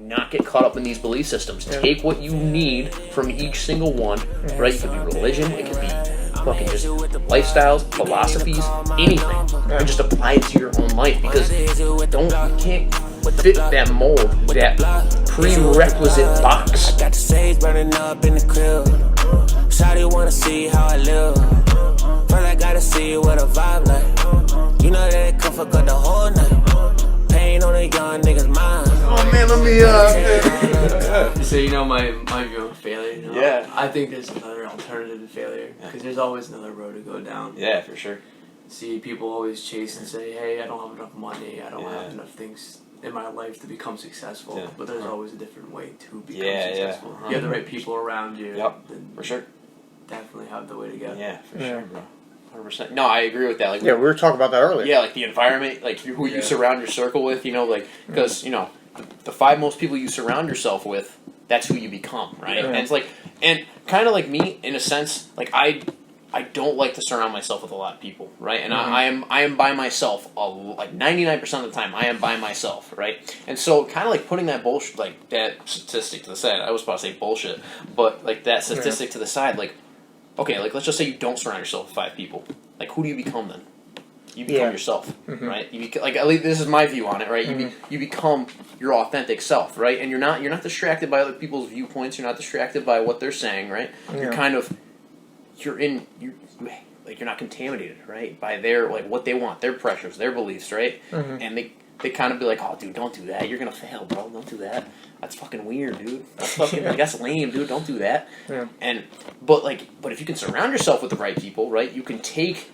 not get caught up in these belief systems. Take what you need from each single one, right? It could be religion, it could be fucking just lifestyles, philosophies, anything, and just apply it to your own life, because you can't fit that mold, that prerequisite box. I got the sage burning up in the crib. Shawty wanna see how I live. First I gotta see what a vibe like. You know that it come for good the whole night. Pain on a young nigga's mind. Oh man, let me So you know my view of failure. You know? Yeah. I think there's another alternative to failure, because there's always another road to go down. Yeah, for sure. See, people always chase and say, "Hey, I don't have enough money. I don't have enough things in my life to become successful." Yeah. But there's always a different way to become Yeah. successful. If you have the right people around you. Yep, Then for sure. definitely have the way to go. Yeah, for sure, bro. 100%. No, I agree with that. Like, Yeah, we were talking about that earlier. yeah, like the environment, like who you surround your circle with, you know, like, because, you know, the 5 most people you surround yourself with, that's who you become, right? Yeah. And it's like, and kind of like me, in a sense, like I don't like to surround myself with a lot of people, right? And I am by myself, like 99% of the time, I am by myself, right? And so kind of like putting that bullshit, like that statistic to the side, I was about to say bullshit, but like that statistic to the side, like, okay, like let's just say you don't surround yourself with 5 people. Like, who do you become then? You become yourself, right? You like, at least this is my view on it, right? You become your authentic self, right? And you're not distracted by other people's viewpoints. You're not distracted by what they're saying, right? You're kind of you're not contaminated, right? By their, like, what they want, their pressures, their beliefs, right? And they kind of be like, oh, dude, don't do that. You're gonna fail, bro. Don't do that. That's fucking weird, dude. That's fucking like, that's lame, dude. Don't do that. Yeah. But if you can surround yourself with the right people, right? You can take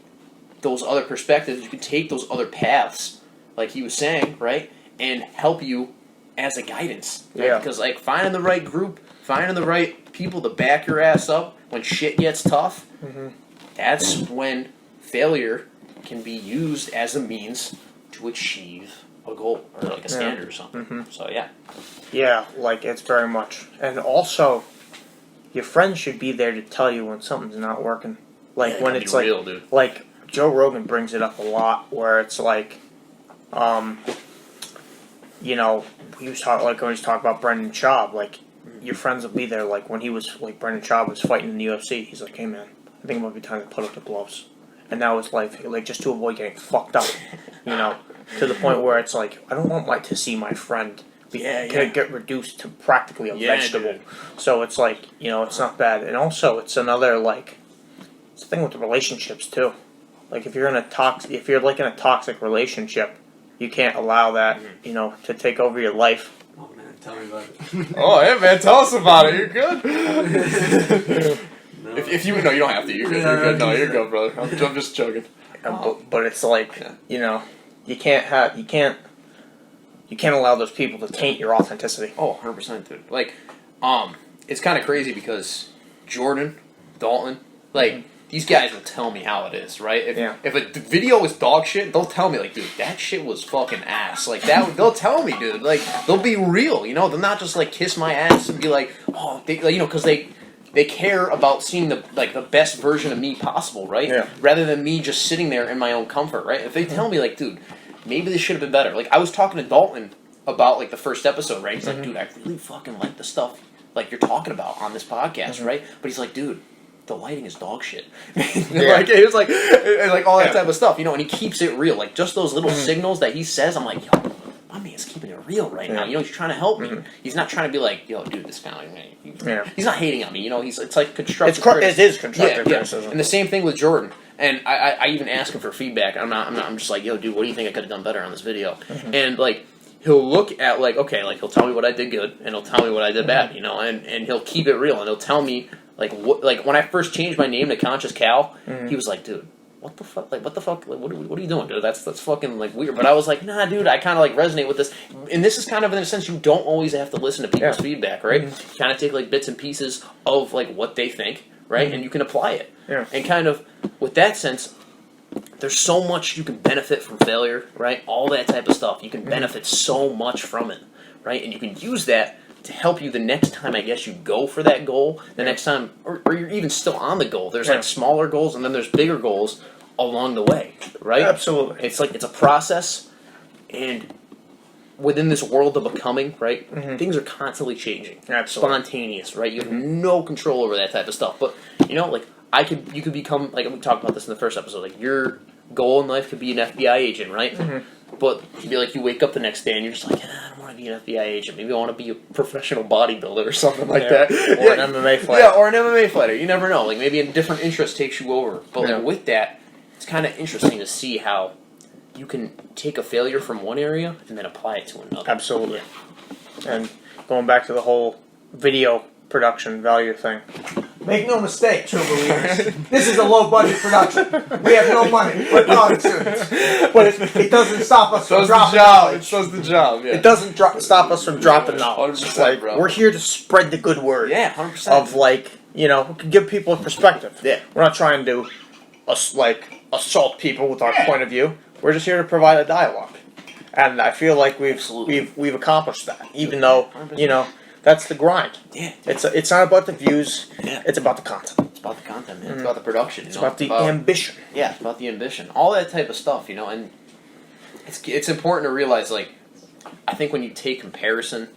those other perspectives. You can take those other paths, like he was saying, right, and help you as a guidance. Right? Yeah. Because like finding the right group, finding the right people to back your ass up when shit gets tough. That's when failure can be used as a means to achieve a goal or like a standard or something. So yeah. Yeah, like, it's very much. And also, your friends should be there to tell you when something's not working. Like, Yeah, when gotta it's be like, real, dude. like, Joe Rogan brings it up a lot, where it's like, you know, he was talking, like, when he's talking about Brendan Schaub, like, your friends will be there, like, when he was, like, Brendan Schaub was fighting in the UFC, he's like, hey, man, I think it might be time to put up the gloves. And now it's like, just to avoid getting fucked up, you know, to the point where it's like, I don't want to see my friend get reduced to practically a vegetable. Dude. So it's like, you know, it's not bad. And also, it's another, like, it's a thing with the relationships, too. Like, if you're in a toxic relationship, you can't allow that, you know, to take over your life. Oh man, tell me about it. Oh, hey man, tell us about it. You're good. If you no, you don't have to. You're good. You're good. No, you're good, brother. I'm just joking. But it's like, you know, you can't allow those people to taint your authenticity. Oh, 100%, dude. Like, it's kind of crazy because Jordan, Dalton, like, these guys will tell me how it is, right? If a video is dog shit, they'll tell me, like, dude, that shit was fucking ass. Like, they'll tell me, dude. Like, they'll be real, you know? They'll not just, like, kiss my ass and be like, oh, you know, because they care about seeing the best version of me possible, right? Yeah. Rather than me just sitting there in my own comfort, right? If they tell me, like, dude, maybe this should have been better. Like, I was talking to Dalton about, like, the first episode, right? He's like, dude, I really fucking like the stuff, like, you're talking about on this podcast, right? But he's like, dude, the lighting is dog shit. Like, it was like, and like all that type of stuff, you know, and he keeps it real. Like, just those little signals that he says, I'm like, yo, my man's keeping it real right now. You know, he's trying to help me. He's not trying to be like, yo, dude, this guy, he's not hating on me. You know, it's like constructive criticism. It is constructive criticism. And the same thing with Jordan. And I even ask him for feedback. I'm just like, yo, dude, what do you think I could have done better on this video? And like, he'll look at like, okay, like he'll tell me what I did good, and he'll tell me what I did bad, you know, and he'll keep it real, and he'll tell me like what, like when I first changed my name to Conscious Cal, he was like, dude, what the fuck, like what are you doing, dude? That's fucking like weird. But I was like, nah, dude, I kind of like resonate with this, and this is kind of in a sense you don't always have to listen to people's feedback, right? You kind of take like bits and pieces of like what they think, right, and you can apply it, and kind of with that sense. There's so much you can benefit from failure, right? All that type of stuff. You can benefit so much from it, right? And you can use that to help you the next time, I guess, you go for that goal. The next time, or you're even still on the goal. There's like smaller goals, and then there's bigger goals along the way, right? Absolutely. It's like, it's a process, and within this world of becoming, right? Mhm. Things are constantly changing, Absolutely. spontaneous, right? You have no control over that type of stuff. But like you could become like we talked about this in the first episode. Like your goal in life could be an FBI agent, right? Mhm. But you'd be like, you wake up the next day and you're just like, I don't want to be an FBI agent. Maybe I want to be a professional bodybuilder or something like Yeah. that. Or an MMA fighter. Yeah, or an MMA fighter. You never know. Like maybe a different interest takes you over. But Yeah. like with that, it's kind of interesting to see how you can take a failure from one area and then apply it to another. Absolutely. And going back to the whole video production value thing. Make no mistake, true believers. This is a low-budget production. We have no money. We're college students. But it doesn't stop us from dropping knowledge. does the job. Yeah. It doesn't stop us from dropping knowledge. 100%, Like, bro. we're here to spread the good word. Yeah, 100%. Of like, give people a perspective. Yeah. We're not trying to assault people with our point of view. We're just here to provide a dialogue. And I feel like Absolutely. we've accomplished that. Even though, 100%. that's the grind. Yeah. It's not about the views, Yeah. it's about the content. It's about the content, man. It's about the production. It's about the ambition. Yeah, it's about the ambition. All that type of stuff, and it's important to realize, like, I think when you take comparison,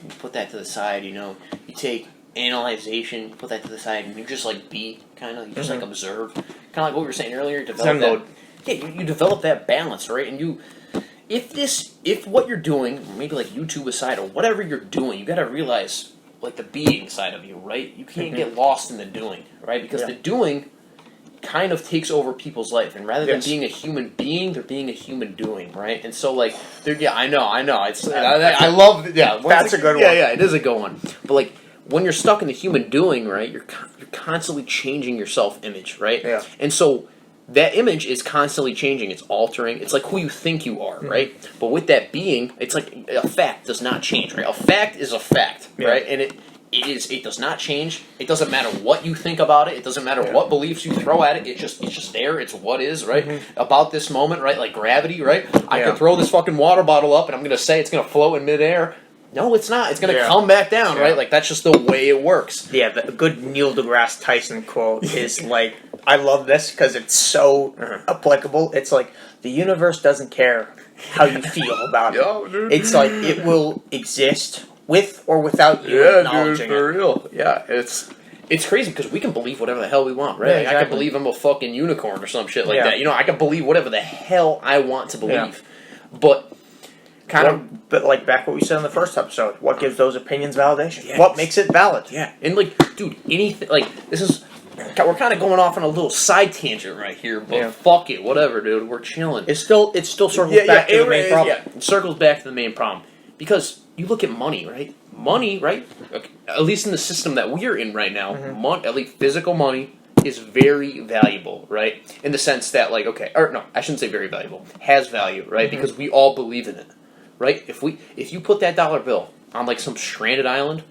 you put that to the side, you take analyzation, you put that to the side, and you just, like, be, kind of, you just, like, observe. Kind of like what we were saying earlier, develop Zen that. mode. Yeah, you develop that balance, right? And if what you're doing, maybe, like, YouTube aside, or whatever you're doing, you gotta realize, like, the being side of you, right? You can't get lost in the doing, right? Because the doing kind of takes over people's life, and rather than Yes. being a human being, they're being a human doing, right? And so, like, I know. I love, That's a good one. Yeah, it is a good one. But like, when you're stuck in the human doing, right, you're constantly changing your self-image, right? Yeah. And so that image is constantly changing. It's altering. It's like who you think you are, right? But with that being, it's like a fact does not change, right? A fact is a fact, Yeah. right? And it does not change. It doesn't matter what you think about it. It doesn't matter what beliefs you throw at it. It's just there. It's what is, right? About this moment, right? Like gravity, right? I Yeah. could throw this fucking water bottle up and I'm gonna say it's gonna float in midair. No, it's not. It's gonna come back down, right? Like that's just the way it works. Yeah, the good Neil deGrasse Tyson quote is like, I love this because it's so applicable. It's like, the universe doesn't care how you feel about it. Yo, dude. It's like, it will exist with or without you acknowledging it. real. Yeah, it's crazy because we can believe whatever the hell we want, right? Yeah, Like, I exactly. can believe I'm a fucking unicorn or some shit like Yeah. that. I can believe whatever the hell I want to believe. But kind of But like back what we said in the first episode, what gives those opinions validation? Yes. What makes it valid? yeah, and like, dude, anything like this is. We're kind of going off on a little side tangent right here, but Yeah. fuck it, whatever, dude. We're chilling. It still circles back to the main problem. It circles back to the main problem. Because you look at money, right? Money, right? Okay, at least in the system that we're in right now, at least physical money is very valuable, right? In the sense that, like, okay, or no, I shouldn't say very valuable. Has value, right? Because we all believe in it, right? If you put that dollar bill on like some stranded island,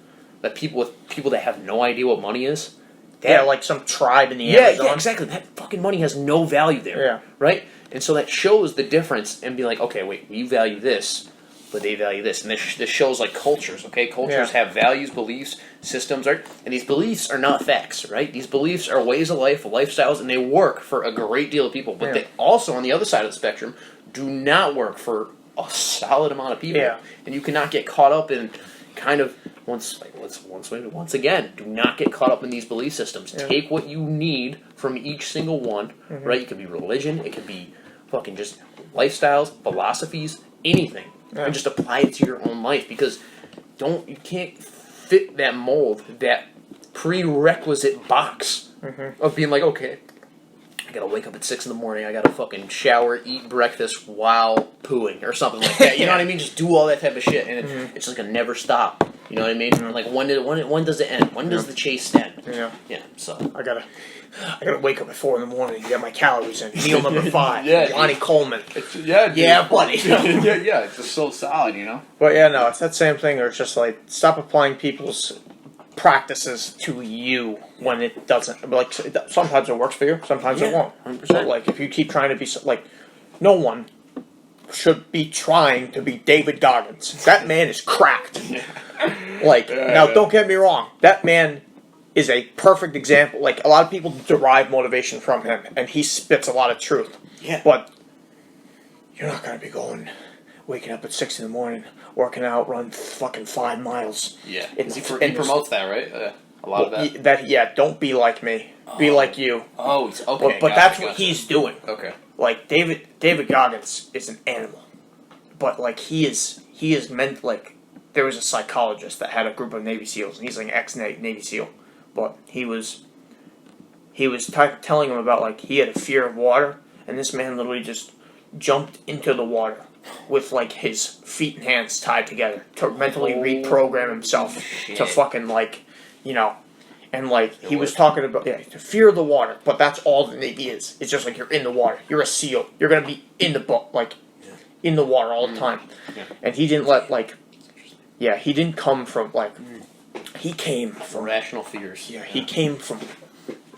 that people that have no idea what money is, Yeah, like some tribe in the yeah, Amazon. exactly. That fucking money has no value there. Yeah. Right? And so that shows the difference and be like, okay, wait, we value this, but they value this. And this shows like cultures, okay? Cultures have values, beliefs, systems, right? And these beliefs are not facts, right? These beliefs are ways of life, lifestyles, and they work for a great deal of people. But they also, on the other side of the spectrum, do not work for a solid amount of people. Yeah. And you cannot get caught up in kind of once again, do not get caught up in these belief systems. Yeah. Take what you need from each single one, right? It could be religion, it could be fucking just lifestyles, philosophies, anything, and just apply it to your own life. Because you can't fit that mold, that prerequisite box of being like, okay, I gotta wake up at 6 in the morning. I gotta fucking shower, eat breakfast while pooing or something like that. You know what I mean? Just do all that type of shit, and it's just gonna never stop. You know what I mean? Like when does it end? When does the chase end? Yeah. Yeah. So I gotta wake up at 4 in the morning to get my calories in. Meal number 5. Yeah, Johnny Coleman. yeah, Yeah, buddy. yeah. It's just so solid, But yeah, no, it's that same thing. Or it's just like, stop applying people's practices to you when it doesn't. Like, sometimes it works for you, sometimes it won't. 100%. But like, if you keep trying to be like, no one should be trying to be David Goggins. That man is cracked. Like, now don't get me wrong, that man is a perfect example. Like, a lot of people derive motivation from him, and he spits a lot of truth. Yeah. But you're not going to be going waking up at 6 a.m, working out, run fucking 5 miles. Yeah, It's- he and promotes that, right? A lot of that. Yeah, don't be like me. Be like you. Oh, okay. But that's what he's doing. Okay. Like David Goggins is an animal, but like he is meant like there was a psychologist that had a group of Navy SEALs, and he's like an ex-Navy SEAL, but he was telling him about like he had a fear of water, and this man literally just jumped into the water with like his feet and hands tied together to mentally reprogram himself to fucking like, you know. And like he was talking about the fear of the water, but that's all the Navy is. It's just like you're in the water. You're a SEAL. You're gonna be in the boat, like in the water all the time. Yeah. And he didn't let like, he didn't come from like, he came from Irrational fears. Yeah, he came from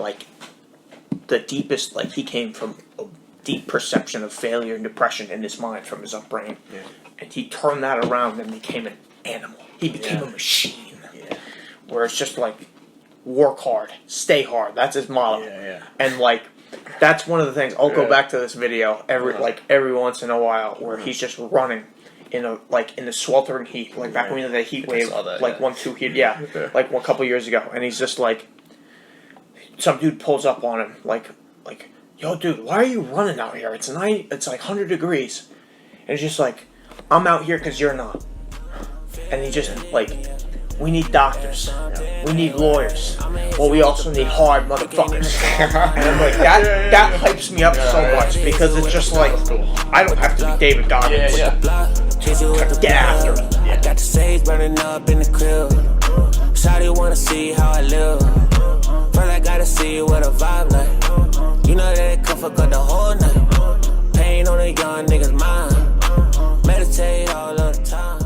like the deepest. Like he came from a deep perception of failure and depression in his mind from his upbringing, and he turned that around and became an animal. He became a machine. Yeah. Where it's just like, work hard, stay hard. That's his motto. Yeah. And like, that's one of the things. I'll go back to this video every once in a while where he's just running in the sweltering heat, like back when the heat wave, saw that, 1-2 heat, like one couple years ago, and he's just like, some dude pulls up on him, like, yo, dude, why are you running out here? It's like 100 degrees, and he's just like, I'm out here because you're not, and he just like, we need doctors, we need lawyers, well, we also need hard motherfuckers, and I'm like, that hypes me up so much because it's just like, I don't have to be David Goggins. Get after it. I got the sage burning up in the crib. Shawty wanna see how I live. First I gotta see you with a vibe like. You know that it come for good the whole night. Pain on a young nigga's mind. Meditate all of the time.